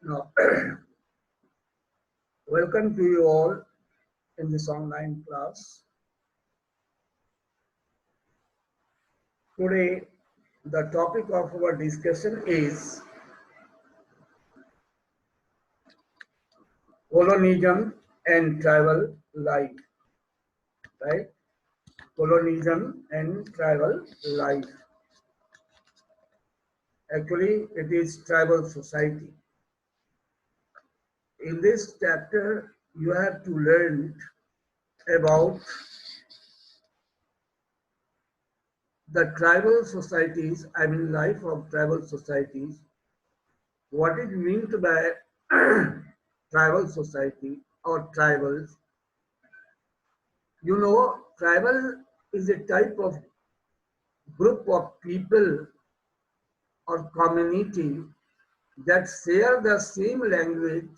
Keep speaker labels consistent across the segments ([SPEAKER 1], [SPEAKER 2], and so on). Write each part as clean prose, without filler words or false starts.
[SPEAKER 1] Now, welcome to you all in this online class. Today, the topic of our discussion is colonialism and tribal life, right? Colonialism and tribal life. Actually, it is tribal society. In this chapter, you have to learn about the tribal societies, life of tribal societies, what is meant by tribal society or tribals. You know, tribal is a type of group of people or community that share the same language,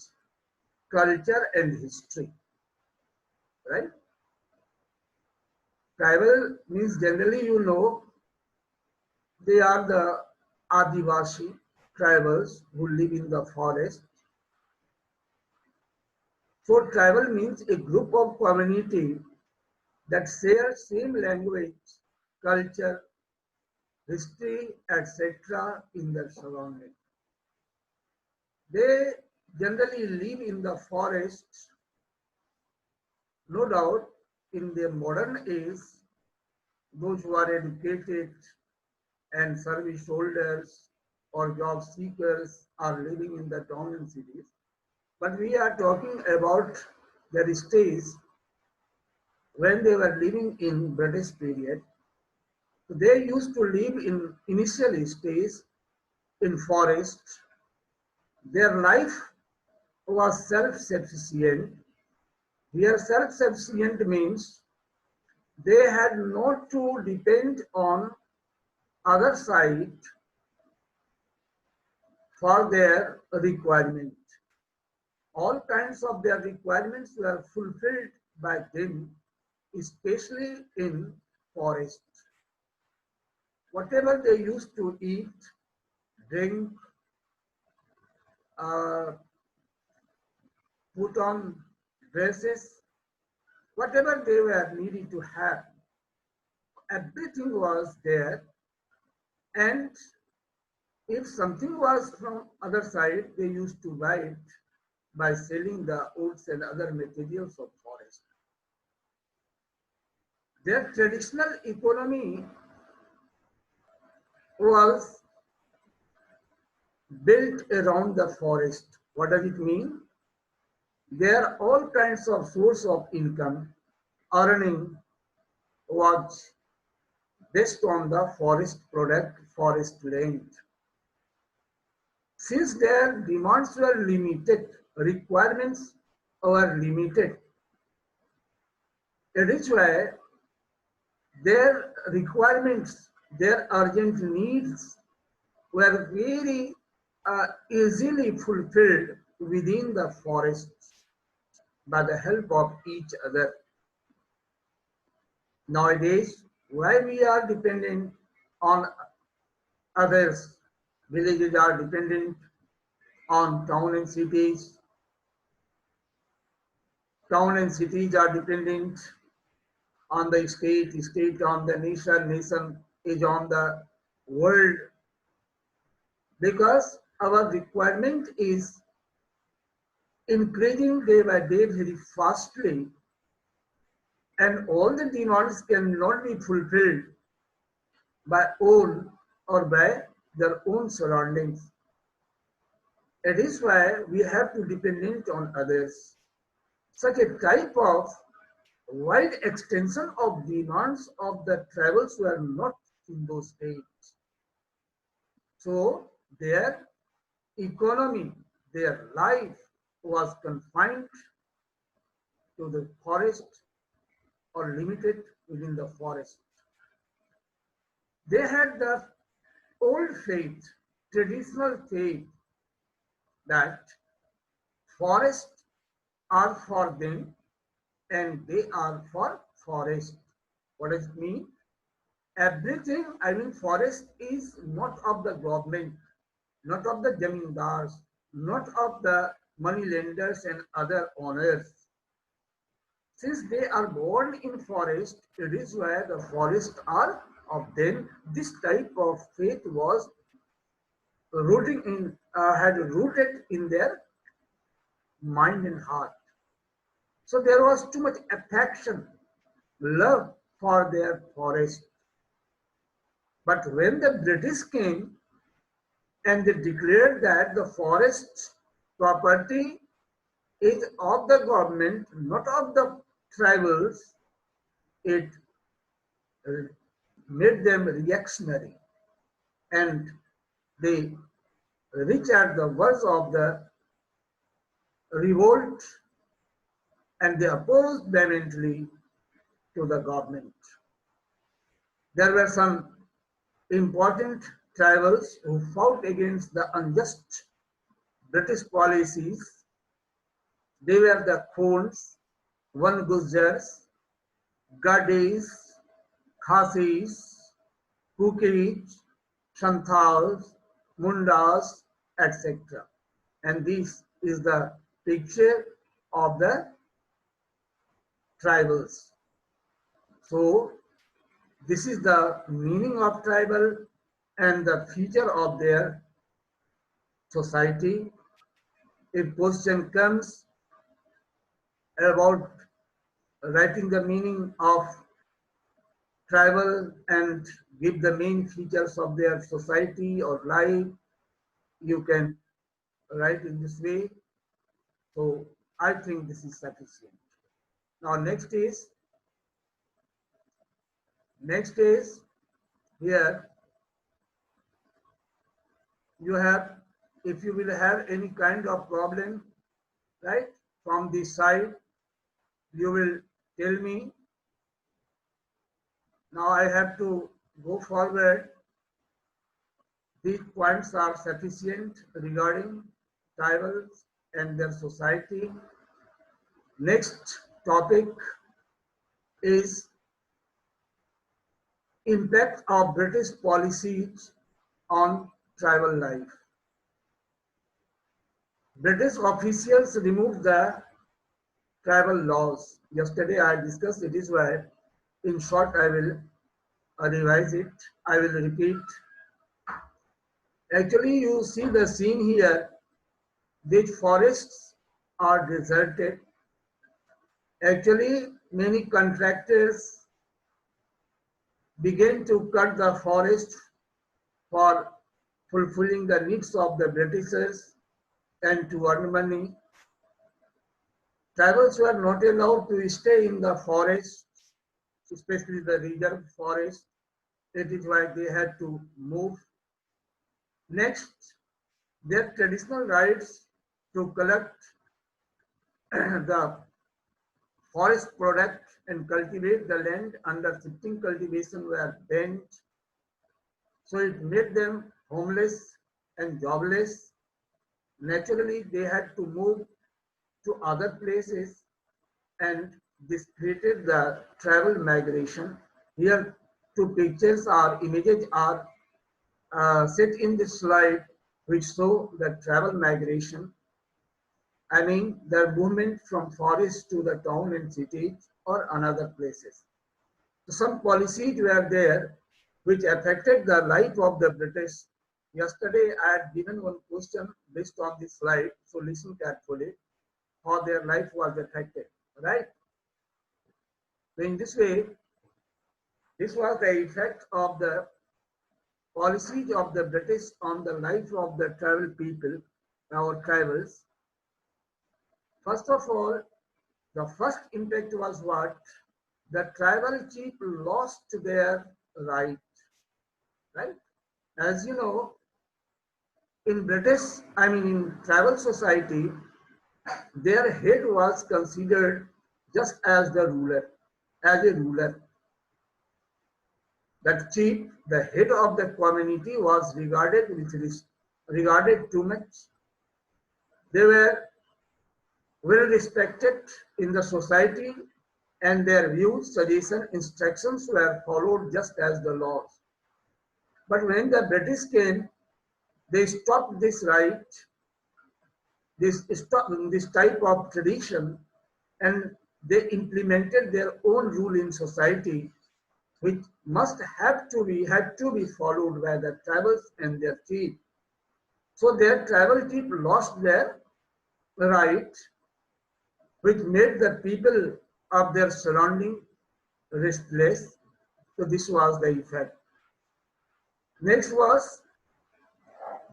[SPEAKER 1] culture, and history, right? Tribal means generally, you know, they are the Adivasi tribals who live in the forest. So tribal means a group of community that share same language, culture, history, etc. in their surroundings. They generally live in the forests. No doubt, in the modern age, those who are educated and service holders or job seekers are living in the town and cities. But we are talking about their stays when they were living in British period. They used to live in initial stays in forests. Their life was self-sufficient. Here self-sufficient means they had not to depend on other side for their requirement. All kinds of their requirements were fulfilled by them, especially in forest. Whatever they used to eat, drink, uh, put on dresses, whatever they were needing to have, everything was there. And if something was from other side, they used to buy it by selling the woods and other materials of forest. Their traditional economy was built around the forest. What does it mean? There are all kinds of source of income. Earning was based on the forest product, forest land. Since their demands were limited, requirements were limited, it is why their requirements, their urgent needs were very easily fulfilled within the forests by the help of each other. Nowadays, why we are dependent on others, villages are dependent on town and cities are dependent on the state on the nation, nation is on the world, because our requirement is increasing day by day very fastly, and all the demands cannot be fulfilled by own or by their own surroundings. It is why we have to dependent on others. Such a type of wide extension of demands of the tribals were not in those days. So their economy, their life was confined to the forest or limited within the forest. They had the old faith, traditional faith that forests are for them and they are for forest. What does it mean? Everything, forest is not of the government, not of the zamindars, not of the money lenders and other owners. Since they are born in forest, it is why the forests are of them. This type of faith was had rooted in their mind and heart. So there was too much affection, love for their forest. But when the British came and they declared that the forest property is of the government, not of the tribals, it made them reactionary, and they reached at the verge of the revolt, and they opposed vehemently to the government. There were some important tribals who fought against the unjust British policies. They were the Khons, Van Gujars, Gadis, Khasis, Kukis, Santals, Mundas, etc. And this is the picture of the tribals. So this is the meaning of tribal and the feature of their society. If question comes about writing the meaning of tribal and give the main features of their society or life, you can write in this way. So I think this is sufficient. Now next is here you have, if you will have any kind of problem, right, from this side, you will tell me. Now I have to go forward. These points are sufficient regarding tribals and their society. Next topic is impact of British policies on tribal life. British officials removed the tribal laws. Yesterday I discussed it is why, in short, I will revise it. I will repeat. Actually, you see the scene here. These forests are deserted. Actually, many contractors began to cut the forest for fulfilling the needs of the Britishers and to earn money. Tribals were not allowed to stay in the forest, especially the reserve forest. It is why they had to move. Next, their traditional rights to collect the forest product and cultivate the land under shifting cultivation were banned. So it made them homeless and jobless. Naturally, they had to move to other places, and this created the travel migration. Here, two pictures or images are set in this slide, which show the travel migration. I mean, the movement from forest to the town and cities or another places. So some policies were there which affected the life of the British. Yesterday, I had given one question based on this slide, so listen carefully how their life was affected, right? So in this way, this was the effect of the policies of the British on the life of the tribal people, our tribals. First of all, the first impact was what? The tribal chief lost their right, right? As you know, in British, I mean in tribal society, their head was considered just as the ruler, as a ruler. That chief, the head of the community, was regarded too much. They were well respected in the society, and their views, suggestions, instructions were followed just as the laws. But when the British came, they stopped this right this type of tradition, and they implemented their own rule in society, which had to be followed by the tribals and their chief. So their tribal chief lost their right, which made the people of their surrounding restless. So this was the effect. Next was,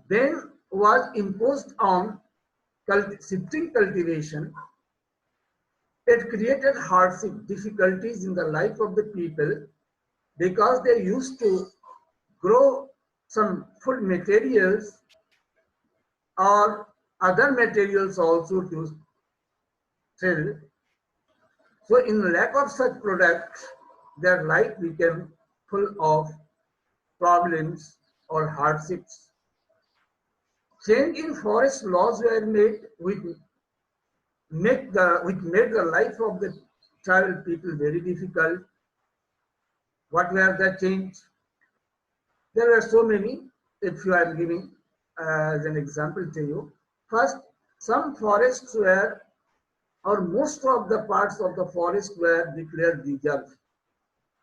[SPEAKER 1] then was imposed on shifting cultivation. It created hardship, difficulties in the life of the people, because they used to grow some food materials or other materials also to sell. So in lack of such products, their life became full of problems or hardships. Change in forest laws were made which made the life of the tribal people very difficult. What were the change? There were so many. If you are giving as an example to you, first, some forests were, or most of the parts of the forest were declared reserve,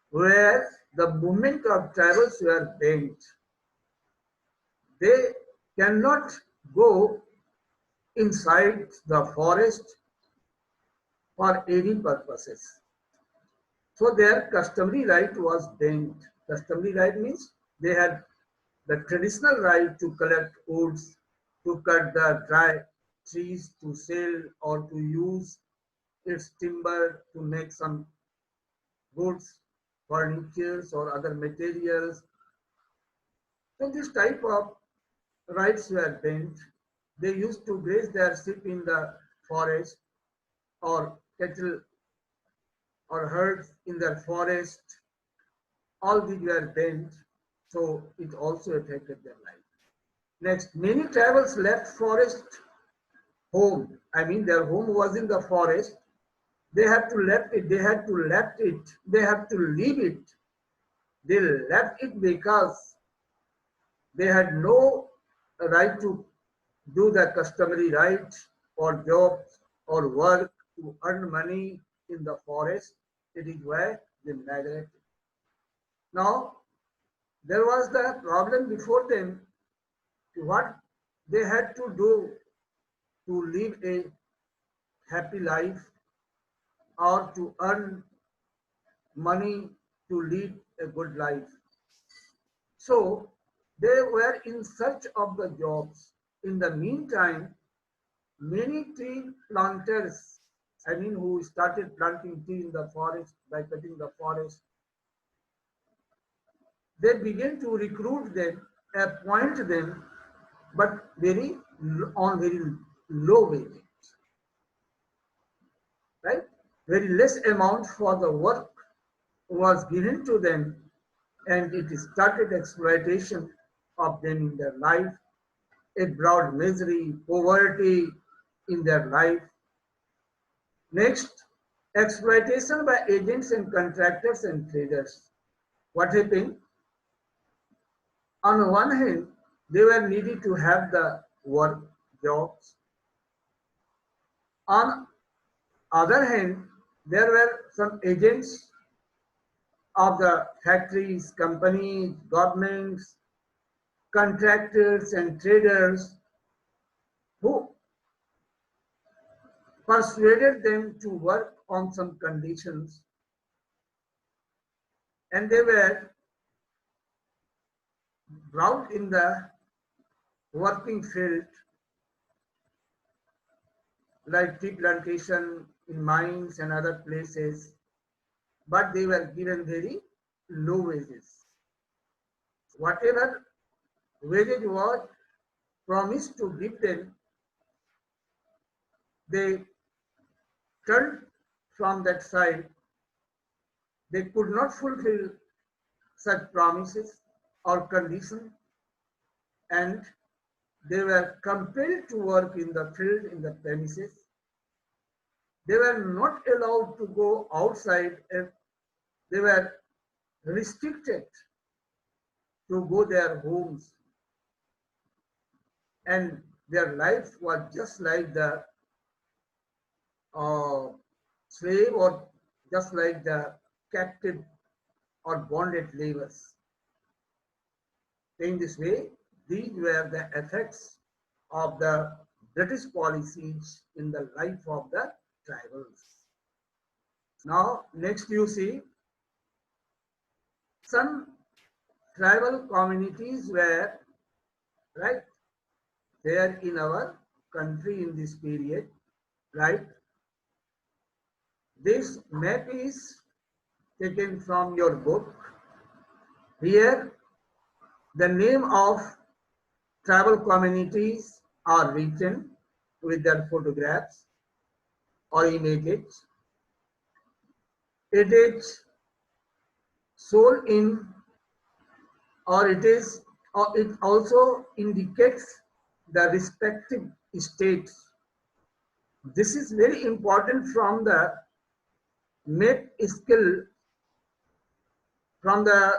[SPEAKER 1] where the movement of tribals were banned. They cannot go inside the forest for any purposes. So their customary right was banned. Customary right means they had the traditional right to collect woods, to cut the dry trees, to sell or to use its timber to make some goods, furnitures or other materials. So this type of rights were banned. They used to graze their sheep in the forest, or cattle or herds in their forest. All these were banned, so it also affected their life. Next, many tribals left forest home. I mean, their home was in the forest. They had to left it. They had to left it. They have to leave it. They left it because they had no right to do the customary right or jobs or work to earn money in the forest. It is why they migrated. Now, there was the problem before them, what they had to do to live a happy life or to earn money to lead a good life. So they were in search of the jobs. In the meantime, many tree planters, I mean, who started planting tree in the forest by cutting the forest, they began to recruit them, appoint them, but on very low wages, right? Very less amount for the work was given to them, and it started exploitation of them in their life. It brought misery, poverty in their life. Next, exploitation by agents and contractors and traders. What happened? On one hand, they were needed to have the work jobs. On other hand, there were some agents of the factories, companies, governments, contractors and traders who persuaded them to work on some conditions, and they were brought in the working field like tea plantation in mines and other places, but they were given very low wages. Whatever wages was promised to give them, they turned from that side. They could not fulfill such promises or conditions, and they were compelled to work in the field, in the premises. They were not allowed to go outside, and they were restricted to go their homes. And their life was just like the uh, slave or just like the captive or bonded laborers. In this way, these were the effects of the British policies in the life of the tribals. Now, next you see some tribal communities were right there in our country in this period, right? This map is taken from your book. Here, the name of tribal communities are written with their photographs or images. It is sold in, or it also indicates the respective states. This is very important from the map skill, from the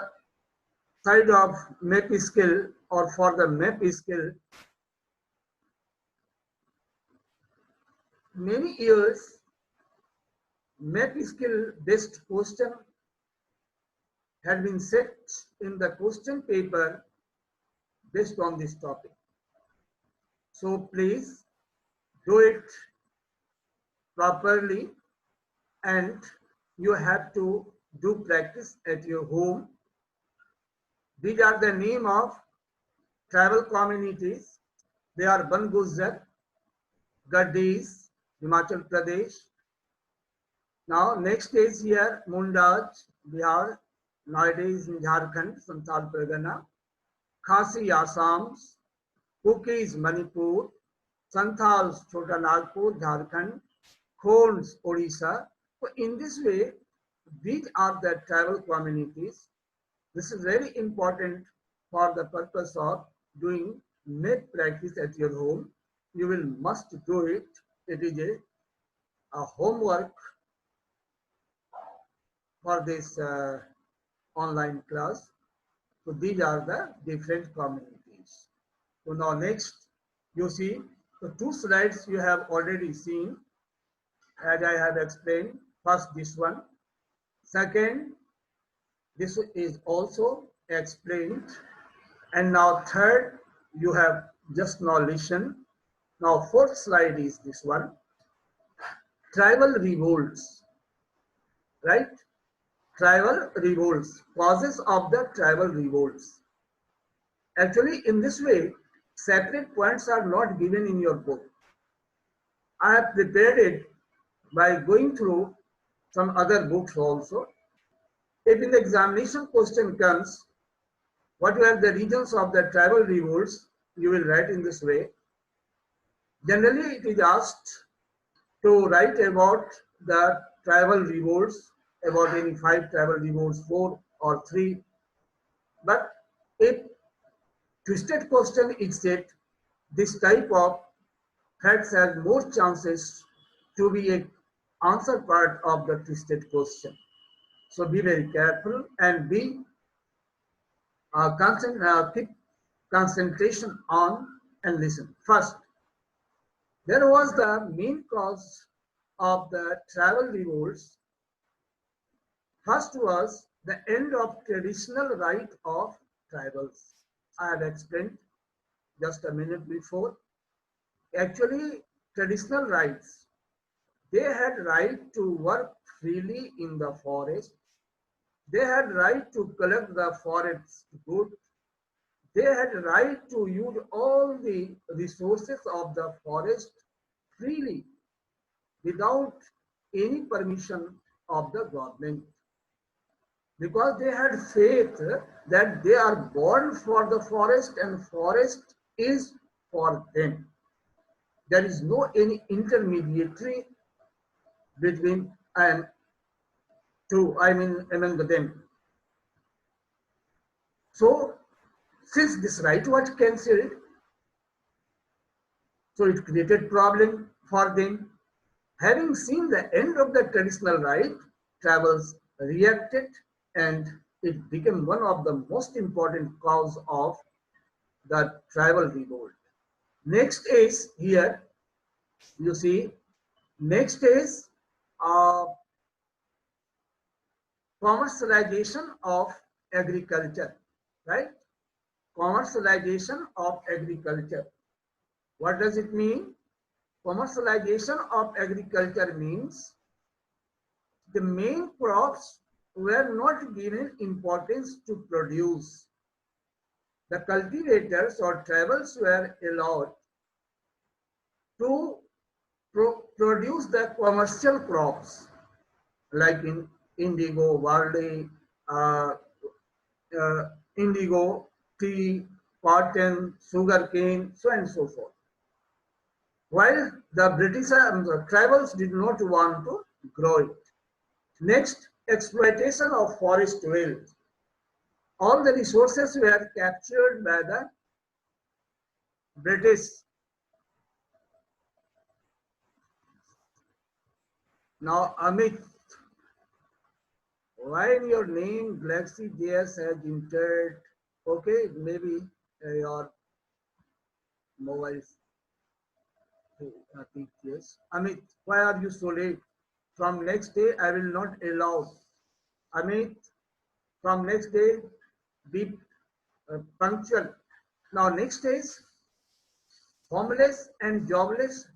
[SPEAKER 1] side of map skill or for the map skill. Many years map skill based question had been set in the question paper based on this topic. So please do it properly, and you have to do practice at your home. These are the name of tribal communities. They are Banguzar, Gaddis, Himachal Pradesh. Now next is here Mundaj, Bihar, nowadays in Jharkhand, Santhal Pargana, Khasi, Assam, Kukis, Manipur, Santals, Chota Nagpur, Jharkhand, Khons, Odisha. So in this way, these are the tribal communities. This is very important for the purpose of doing net practice at your home. You will must do it. It is a homework for this online class. So these are the different communities. So now next, you see the two slides you have already seen, as I have explained. First this one. Second, this is also explained. And now third, you have just now listened. Now fourth slide is this one. Tribal revolts, right? Tribal revolts, causes of the tribal revolts. Actually, in this way, separate points are not given in your book. I have prepared it by going through some other books also. If in the examination question comes, what were the reasons of the tribal revolts, you will write in this way. Generally, it is asked to write about the tribal revolts, about any 5 tribal revolts, 4 or 3. But if twisted question is set, this type of facts has more chances to be an answer part of the twisted question. So be very careful and keep concentration on and listen. First, there was the main cause of the tribal revolts. First was the end of traditional right of tribals. I have explained just a minute before. Actually, traditional rights, they had right to work freely in the forest. They had right to collect the forest good. They had right to use all the resources of the forest freely without any permission of the government, because they had faith that they are born for the forest and forest is for them. There is no any intermediary between and among them. So since this right was cancelled, so it created problem for them. Having seen the end of the traditional right, tribals reacted, and it became one of the most important cause of the tribal revolt. Next is here, you see, next is uh, commercialization of agriculture, right? Commercialization of agriculture. What does it mean? Commercialization of agriculture means the main crops were not given importance to produce. The cultivators or tribals were allowed to produce the commercial crops like in indigo, barley, uh, uh, indigo, tea, cotton, sugarcane, so on and so forth. While the British the tribals did not want to grow it. Next, exploitation of forest wealth. All the resources were captured by the British. Now, Amit, why in your name Galaxy JS has entered? Okay, maybe your mobile. I think yes. Amit, why are you so late? From next day, I will not allow. Amit, from next day, be punctual. Now, next is homeless and jobless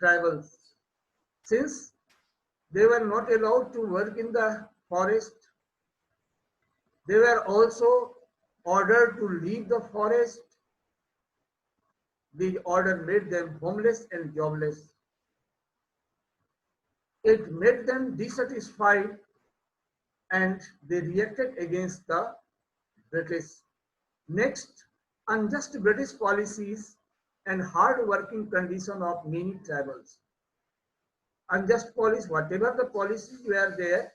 [SPEAKER 1] tribals. Since they were not allowed to work in the forest, they were also ordered to leave the forest. The order made them homeless and jobless. It made them dissatisfied and they reacted against the British. Next, unjust British policies and hard working condition of many tribals. Unjust policy, whatever the policies were there,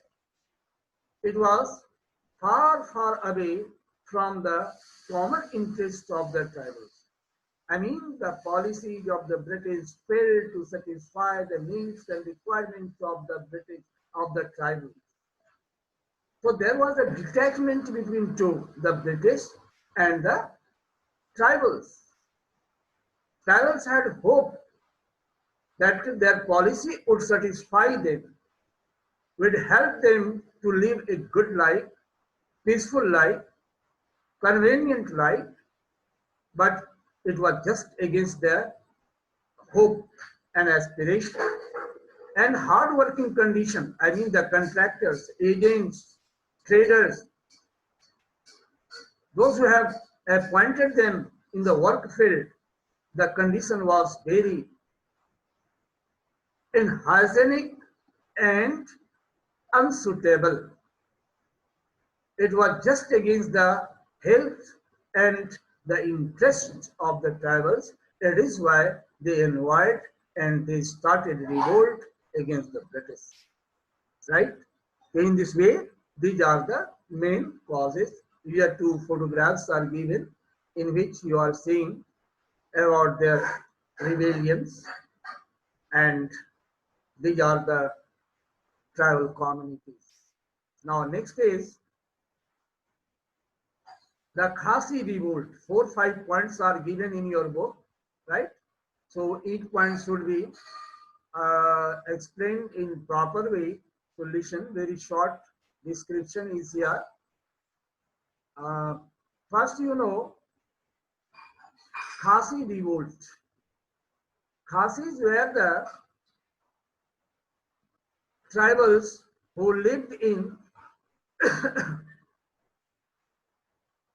[SPEAKER 1] it was far, far away from the common interests of the tribals. I mean, the policies of the British failed to satisfy the needs and requirements of the British, of the tribals. So there was a detachment between two, the British and the tribals. Tribals had hope that their policy would satisfy them, would help them to live a good life, peaceful life, convenient life, but it was just against their hope and aspiration. And hard-working condition, I mean the contractors, agents, traders, those who have appointed them in the work field, the condition was very unhygienic and unsuitable. It was just against the health and the interests of the tribals. That is why they invite and they started revolt against the British. Right? In this way, these are the main causes. Here two photographs are given in which you are seeing about their rebellions, and these are the tribal communities. Now next is the Khasi revolt. 4-5 points are given in your book, right? So each point should be explained in proper way. Solution, very short description is here. First, you know, Khasi revolt. Khasis were the tribals who lived in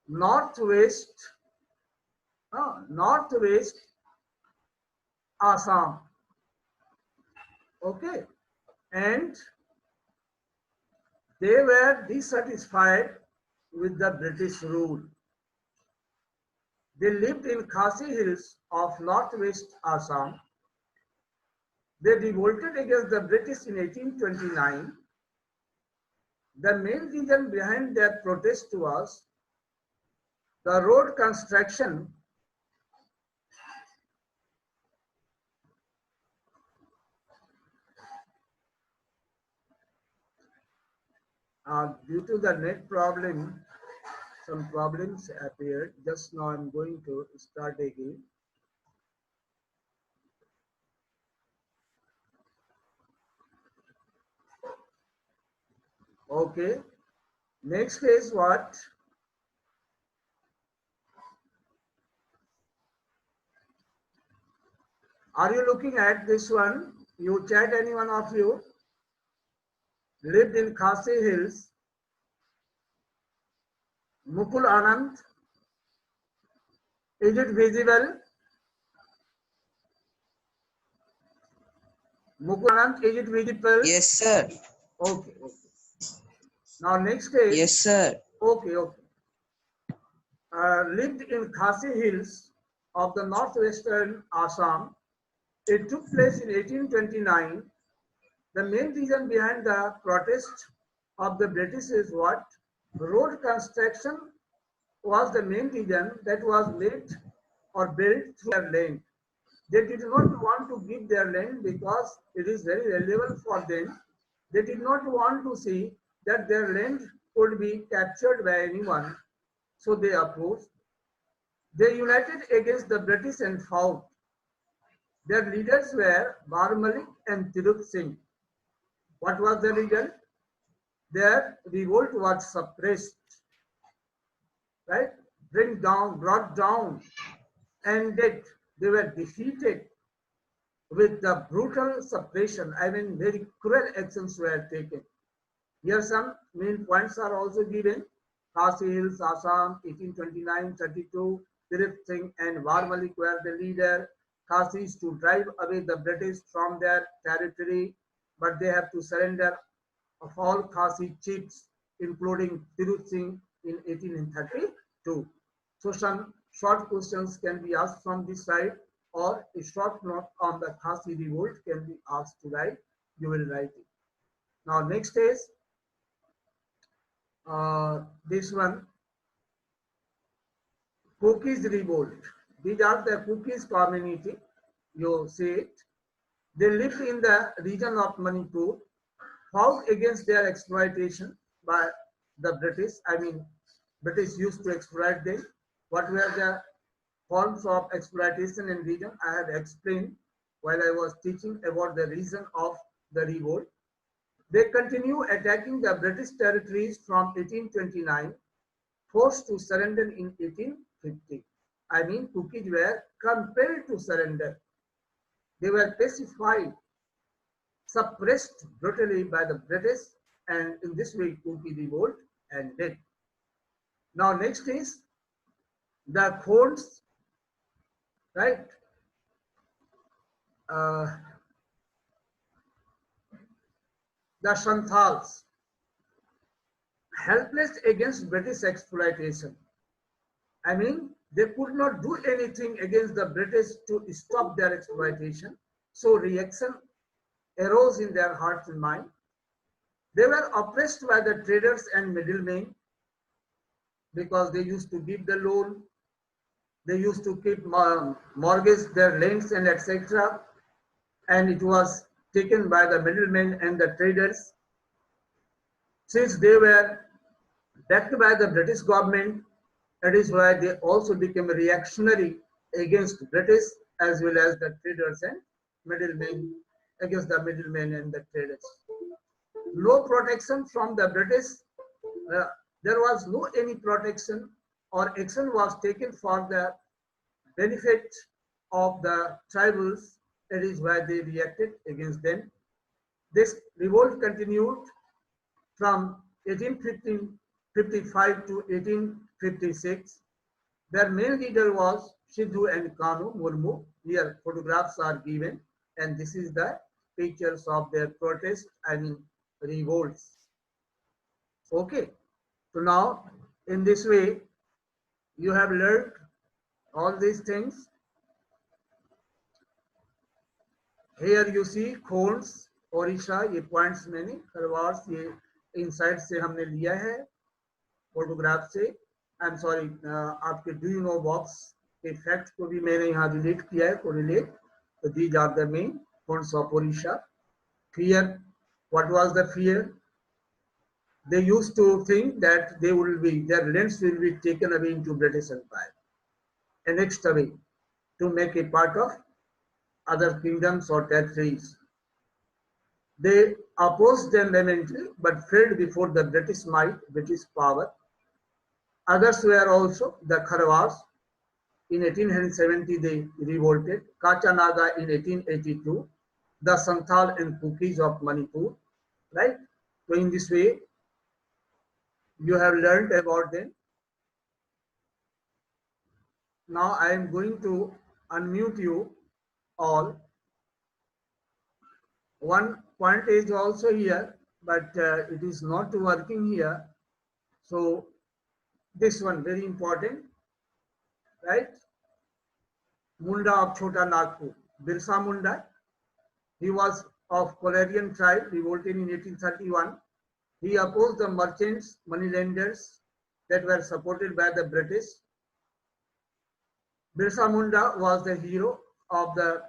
[SPEAKER 1] northwest, northwest Assam. Okay, and they were dissatisfied with the British rule. They lived in Khasi Hills of northwest Assam. They revolted against the British in 1829. The main reason behind their protest was the road construction due to the net problem. Some problems appeared. Just now I'm going to start again. Okay. Next is what? Are you looking at this one? You chat, any one of you lived in Khasi Hills. Mukul Anand. Is it visible? Mukul Anand, is it visible?
[SPEAKER 2] Yes, sir.
[SPEAKER 1] Okay. Now next is.
[SPEAKER 2] Yes, sir.
[SPEAKER 1] Okay. Lived in Khasi Hills of the northwestern Assam. It took place in 1829. The main reason behind the protest of the British is what? Road construction was the main reason that was made or built through their land. They did not want to give their land because it is very valuable for them. They did not want to see that their land could be captured by anyone. So they opposed. They united against the British and fought. Their leaders were Bar Malik and Tiruk Singh. What was the result? Their revolt was suppressed, right? Brought down, ended. They were defeated with the brutal suppression. I mean, very cruel actions were taken. Here some main points are also given. Khasi Hills, Assam, 1829-32. Tiruk Singh and Bar Malik were the leader. Khasis to drive away the British from their territory, but they have to surrender of all Khasi chiefs, including Tiruk Singh in 1832. So some short questions can be asked from this side, or a short note on the Khasi revolt can be asked to write. You will write it. Now next is this one, Cookies revolt. These are the Cookies community. You see it. They lived in the region of Manipur, fought against their exploitation by the British. I mean, British used to exploit them. What were the forms of exploitation in region? I have explained while I was teaching about the reason of the revolt. They continue attacking the British territories from 1829, forced to surrender in 1850. I mean, Cookies were compelled to surrender. They were pacified, suppressed brutally by the British, and in this way, Cookie revolt ended. Now, next is the Khonds, right? The Santals, helpless against British exploitation. I mean, they could not do anything against the British to stop their exploitation. So reaction arose in their hearts and mind. They were oppressed by the traders and middlemen because they used to give the loan. They used to keep mortgage their lands and etc. And it was taken by the middlemen and the traders. Since they were backed by the British government, that is why they also became reactionary against British as well as the traders and middlemen, against the middlemen and the traders. No protection from the British. There was no any protection or action was taken for the benefit of the tribals. That is why they reacted against them. This revolt continued from 1855 to 1856. Their main leader was Sidhu and Kanu Murmu. Here photographs are given, and this is the pictures of their protest, I mean revolts. Okay, so now in this way you have learned all these things. Here you see Khonds, Orissa, ये points मैंने खरवास ये inside से हमने लिया है photograph से. I am sorry, आपके do you know box के फैक्ट को भी मैंने यहाँ रिलेट किया है, कोरिलेट. तो these are the main Khonds of Orissa. Fear, what was the fear? They used to think that they will be, their lands will be taken away into British Empire, annexed away to make a part of other kingdoms or territories. They opposed them vehemently but failed before the British might, British power. Others were also the Kharwas. In 1870, they revolted. Kachanaga in 1882, the Santhal and Kukis of Manipur, right? So in this way, you have learned about them. Now I am going to unmute you all. One point is also here, but it is not working here. So this one very important, right? Munda of Chota Nagpur, Birsa Munda. He was of Kolarian tribe, revolted in 1831. He opposed the merchants, moneylenders that were supported by the British. Birsa Munda was the hero of the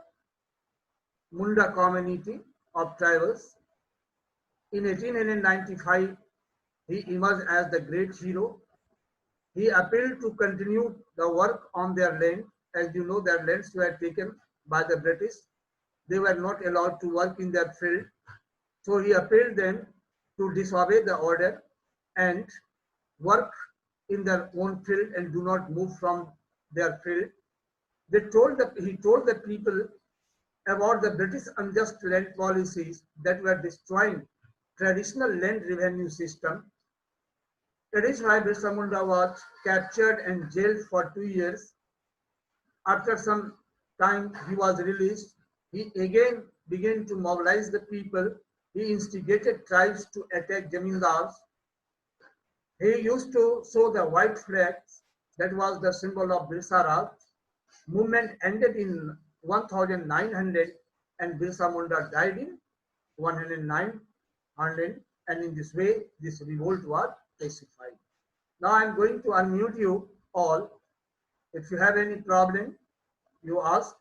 [SPEAKER 1] Munda community of tribals. In 1895, he emerged as the great hero. He appealed to continue the work on their land. As you know, their lands were taken by the British. They were not allowed to work in their field. So he appealed them to disobey the order and work in their own field and do not move from their field. He told the people about the British unjust land policies that were destroying traditional land revenue system. That is why Birsa Munda was captured and jailed for 2 years. After some time, he was released. He again began to mobilize the people. He instigated tribes to attack Jamindars. He used to show the white flags. That was the symbol of Birsa Raj. Movement ended in 1900 and Birsa Munda died in 1900, and in this way this revolt was pacified. Now I am going to unmute you all. If you have any problem, you ask.